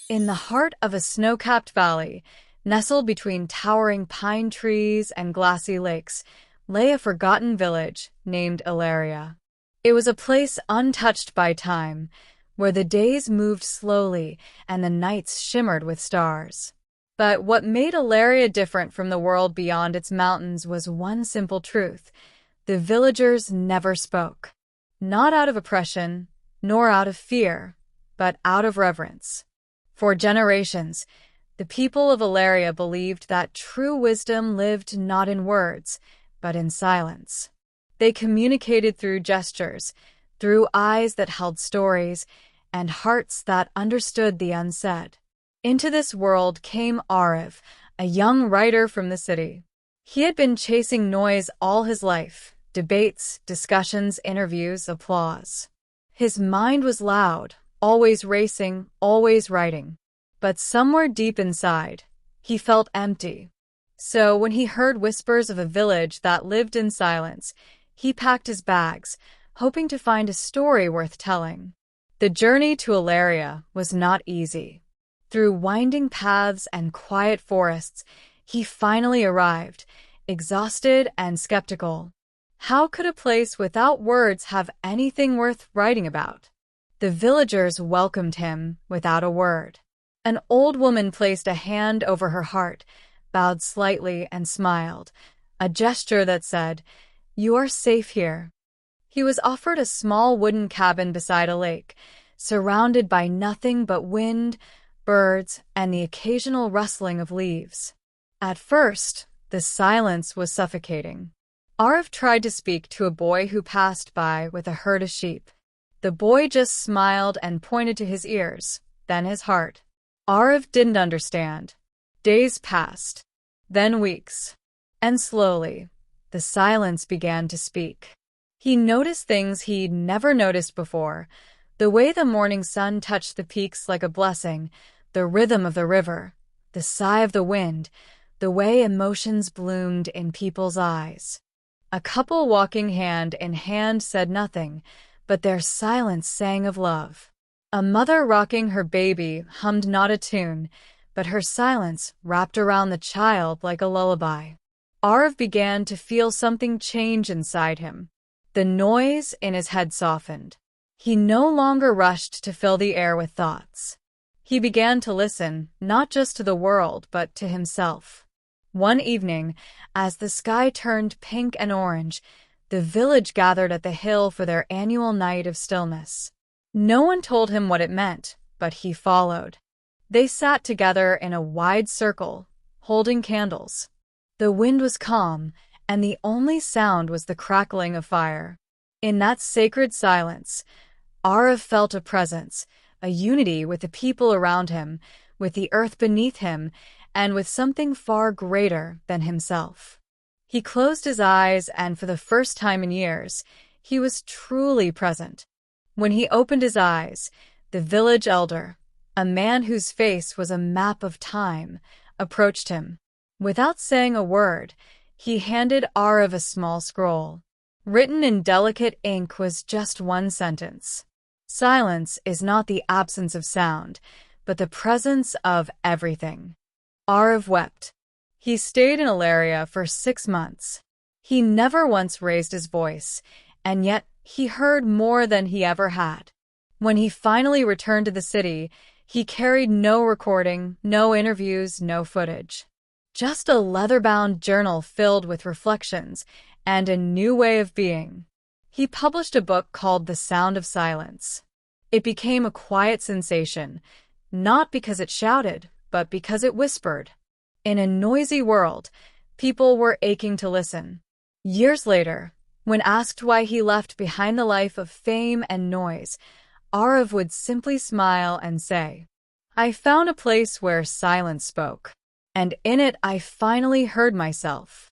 In the heart of a snow-capped valley, nestled between towering pine trees and glassy lakes, lay a forgotten village named Ilaria. It was a place untouched by time, where the days moved slowly and the nights shimmered with stars. But what made Ilaria different from the world beyond its mountains was one simple truth: the villagers never spoke. Not out of oppression, nor out of fear, but out of reverence. For generations, the people of Ilaria believed that true wisdom lived not in words, but in silence. They communicated through gestures, through eyes that held stories, and hearts that understood the unsaid. Into this world came Aarav, a young writer from the city. He had been chasing noise all his life: debates, discussions, interviews, applause. His mind was loud, always racing, always writing. But somewhere deep inside, he felt empty. So when he heard whispers of a village that lived in silence, he packed his bags, hoping to find a story worth telling. The journey to Ilaria was not easy. Through winding paths and quiet forests, he finally arrived, exhausted and skeptical. How could a place without words have anything worth writing about? The villagers welcomed him without a word. An old woman placed a hand over her heart, bowed slightly, and smiled, a gesture that said, "You are safe here." He was offered a small wooden cabin beside a lake, surrounded by nothing but wind, birds, and the occasional rustling of leaves. At first, the silence was suffocating. Aarav tried to speak to a boy who passed by with a herd of sheep. The boy just smiled and pointed to his ears, then his heart. Aarav didn't understand. Days passed, then weeks, and slowly, the silence began to speak. He noticed things he'd never noticed before: the way the morning sun touched the peaks like a blessing, the rhythm of the river, the sigh of the wind, the way emotions bloomed in people's eyes. A couple walking hand in hand said nothing, but their silence sang of love. A mother rocking her baby hummed not a tune, but her silence wrapped around the child like a lullaby. Aarav began to feel something change inside him. The noise in his head softened. He no longer rushed to fill the air with thoughts. He began to listen, not just to the world, but to himself. One evening, as the sky turned pink and orange, the village gathered at the hill for their annual night of stillness. No one told him what it meant, but he followed. They sat together in a wide circle, holding candles. The wind was calm, and the only sound was the crackling of fire. In that sacred silence, Aarav felt a presence, a unity with the people around him, with the earth beneath him, and with something far greater than himself. He closed his eyes, and for the first time in years, he was truly present. When he opened his eyes, the village elder, a man whose face was a map of time, approached him. Without saying a word, he handed Aarav a small scroll. Written in delicate ink was just one sentence: "Silence is not the absence of sound, but the presence of everything." Aarav wept. He stayed in Ilaria for 6 months. He never once raised his voice, and yet he heard more than he ever had. When he finally returned to the city, he carried no recording, no interviews, no footage. Just a leather-bound journal filled with reflections and a new way of being. He published a book called The Sound of Silence. It became a quiet sensation, not because it shouted, but because it whispered. In a noisy world, people were aching to listen. Years later, when asked why he left behind the life of fame and noise, Aarav would simply smile and say, "I found a place where silence spoke, and in it I finally heard myself."